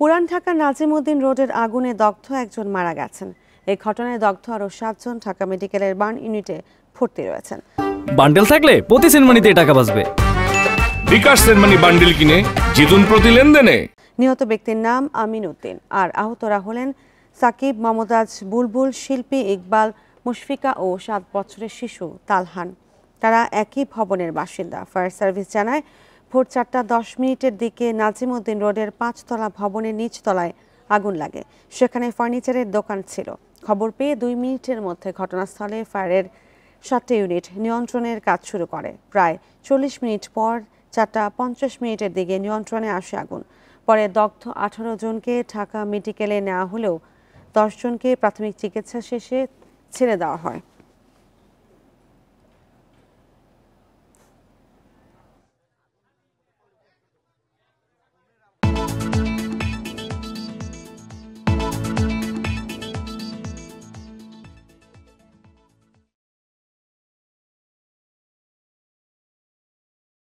পুরান ঢাকার নাজিমউদ্দিন রোডের আগুনে দগ্ধ একজন মারা গেছেন। এই ঘটনায় দগ্ধ আরও 7 জন ঢাকা মেডিকেলের বার্ন ইউনিটে ভর্তি রয়েছেন। বান্ডেল থাকলে প্রতি সেনমানিতে টাকা বাঁচবে। বিকাশ সেনমানি বান্ডেল কিনে জিতুন প্রতি লেনদেনে। নিহত ব্যক্তির নাম আমিন উদ্দিন, আর আহতরা হলেন সাকিব, মমতাজ, বুলবুল, শিল্পী ইকবাল, মুশফিকা ও 7 বছরের শিশু তালহান। তারা একই ভবনের বাসিন্দা। ফায়ার সার্ভিস জানায়, ভোর 4:10 দিকে নাজিমউদ্দিন রোডের 5তলা ভবনের নিচতলায় আগুন লাগে। সেখানে ফার্নিচারের দোকান ছিল। খবর পেয়ে 2 মিনিটের মধ্যে ঘটনাস্থলে ফায়ারের 7টি ইউনিট নিয়ন্ত্রণের কাজ শুরু করে। প্রায় 40 মিনিট পর 4:50 দিকে নিয়ন্ত্রণে আসে আগুন। পরে দগ্ধ 18 জনকে ঢাকা মেডিকেলে নেওয়া হলেও 10 জনকে প্রাথমিক চিকিৎসা শেষে ছেড়ে দেওয়া হয়।